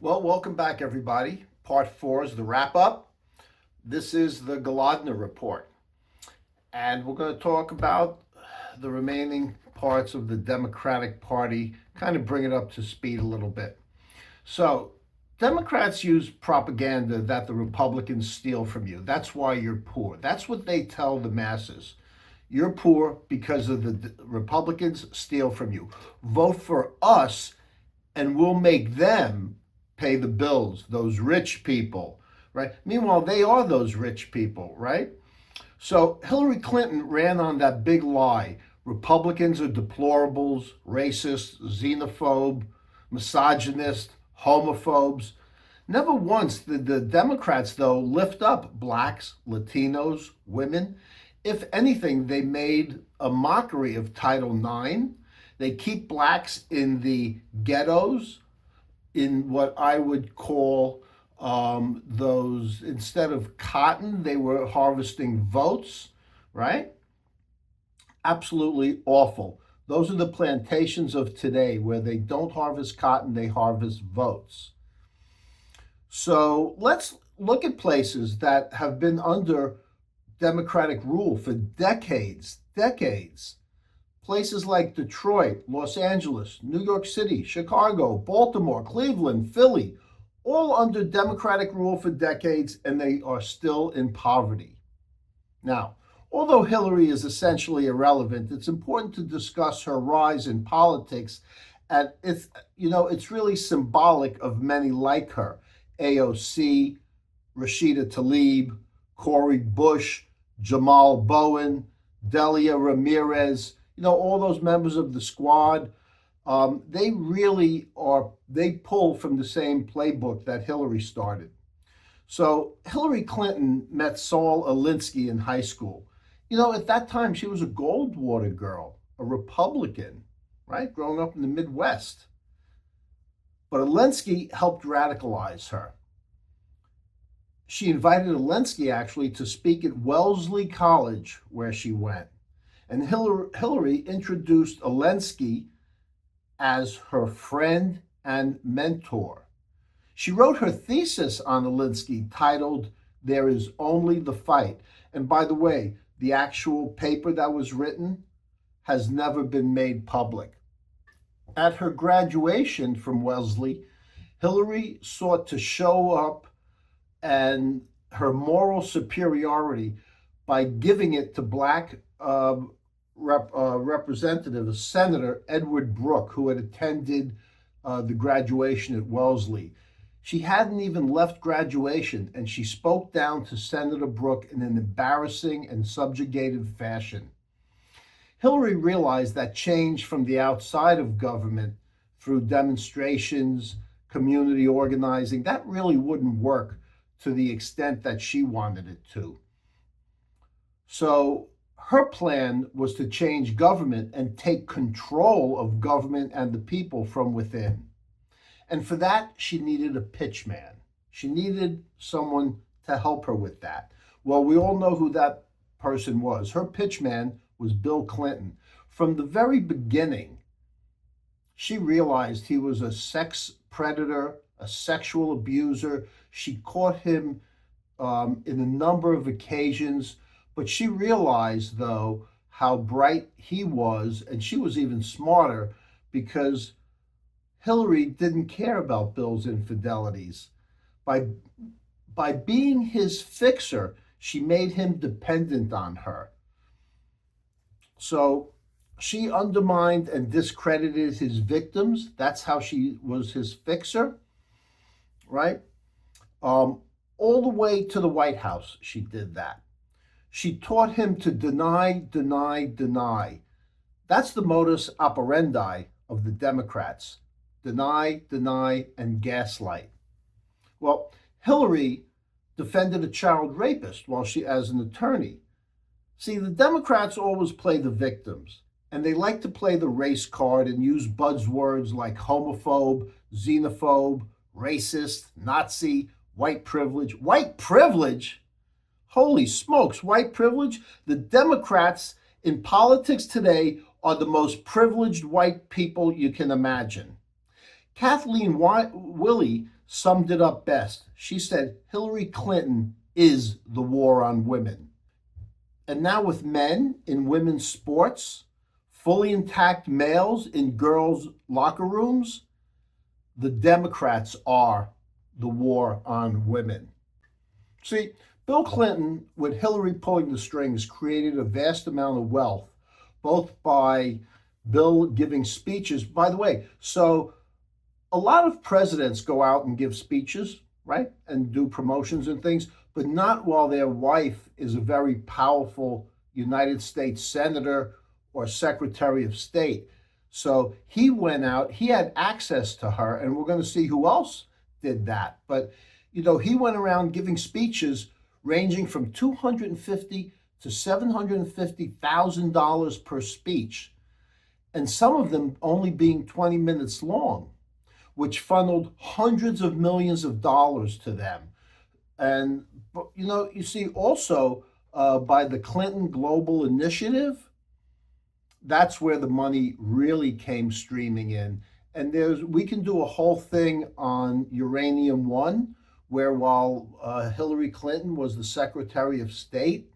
Well, welcome back, everybody. Part four is the wrap up. This is the Golodner report. And we're going to talk about the remaining parts of the Democratic Party, kind of bring it up to speed a little bit. So, Democrats use propaganda that the Republicans steal from you. That's why you're poor. That's what they tell the masses. You're poor because of the Republicans steal from you. Vote for us, and we'll make them pay the bills, those rich people, right? Meanwhile, they are those rich people, right? So Hillary Clinton ran on that big lie. Republicans are deplorables, racist, xenophobe, misogynist, homophobes. Never once did the Democrats, though, lift up blacks, Latinos, women. If anything, they made a mockery of Title IX. They keep blacks in the ghettos, in what I would call those, instead of cotton, they were harvesting votes, right? Absolutely awful. Those are the plantations of today where they don't harvest cotton, they harvest votes. So let's look at places that have been under Democratic rule for decades. Places like Detroit, Los Angeles, New York City, Chicago, Baltimore, Cleveland, Philly, all under Democratic rule for decades, and they are still in poverty. Now, although Hillary is essentially irrelevant, it's important to discuss her rise in politics, and it's really symbolic of many like her: AOC, Rashida Tlaib, Cori Bush, Jamal Bowen, Delia Ramirez. All those members of the squad, they really are, they pull from the same playbook that Hillary started. So Hillary Clinton met Saul Alinsky in high school. At that time, she was a Goldwater girl, a Republican, right, growing up in the Midwest. But Alinsky helped radicalize her. She invited Alinsky actually to speak at Wellesley College, where she went. And Hillary introduced Alinsky as her friend and mentor. She wrote her thesis on Alinsky titled There Is Only the Fight. And by the way, the actual paper that was written has never been made public. At her graduation from Wellesley, Hillary sought to show up and her moral superiority by giving it to black Representative, Senator Edward Brooke, who had attended the graduation at Wellesley. She hadn't even left graduation, and she spoke down to Senator Brooke in an embarrassing and subjugative fashion. Hillary realized that change from the outside of government through demonstrations, community organizing, that really wouldn't work to the extent that she wanted it to. So her plan was to change government and take control of government and the people from within. And for that, she needed a pitchman. She needed someone to help her with that. Well, we all know who that person was. Her pitchman was Bill Clinton. From the very beginning, she realized he was a sex predator, a sexual abuser. She caught him in a number of occasions, but she realized, though, how bright he was, and she was even smarter because Hillary didn't care about Bill's infidelities. By, by being his fixer, she made him dependent on her. So she undermined and discredited his victims. That's how she was his fixer, right? All the way to the White House, she did that. She taught him to deny. That's the modus operandi of the Democrats: deny, and gaslight. Well, Hillary defended a child rapist while she, as an attorney. See, the Democrats always play the victims, and they like to play the race card and use buzzwords like homophobe, xenophobe, racist, Nazi, white privilege. White privilege? Holy smokes, white privilege? The Democrats in politics today are the most privileged white people you can imagine. Kathleen Willey summed it up best. She said, Hillary Clinton is the war on women. And now, with men in women's sports, fully intact males in girls' locker rooms, the Democrats are the war on women. See, Bill Clinton, with Hillary pulling the strings, created a vast amount of wealth, both by Bill giving speeches. By the way, so a lot of presidents go out and give speeches, right? And do promotions and things, but not while their wife is a very powerful United States senator or secretary of state. So he went out, he had access to her, and we're going to see who else did that. But, he went around giving speeches ranging from $250,000 to $750,000 per speech, and some of them only being 20 minutes long, which funneled hundreds of millions of dollars to them. And, you see also by the Clinton Global Initiative, that's where the money really came streaming in. And we can do a whole thing on Uranium One, where while Hillary Clinton was the Secretary of State,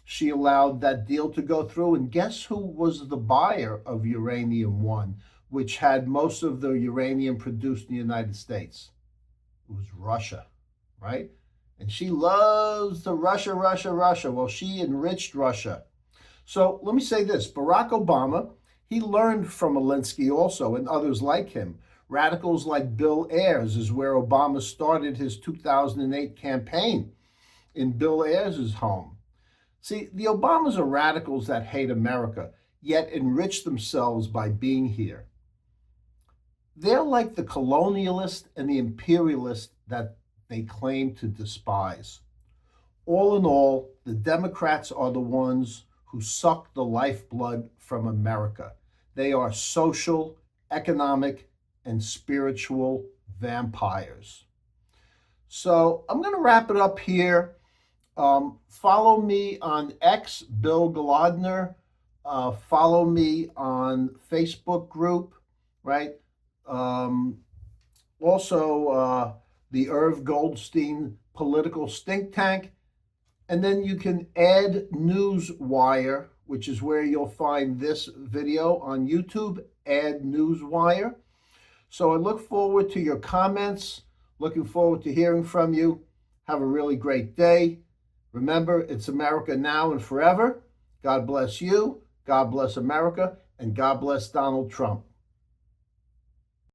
she allowed that deal to go through. And guess who was the buyer of Uranium One, which had most of the uranium produced in the United States? It was Russia, right? And she loves the Russia. Well, she enriched Russia. So let me say this. Barack Obama, he learned from Alinsky also and others like him. Radicals like Bill Ayers is where Obama started his 2008 campaign, in Bill Ayers' home. See, the Obamas are radicals that hate America, yet enrich themselves by being here. They're like the colonialist and the imperialist that they claim to despise. All in all, the Democrats are the ones who suck the lifeblood from America. They are social, economic, and spiritual vampires. So I'm going to wrap it up here. Follow me on X, Bill Golodner. Follow me on Facebook group, right? Also, the Irv Goldstein Political Think Tank. And then you can add Newswire, which is where you'll find this video on YouTube, add Newswire. So I look forward to your comments, looking forward to hearing from you. Have a really great day. Remember, it's America now and forever. God bless you, God bless America, and God bless Donald Trump.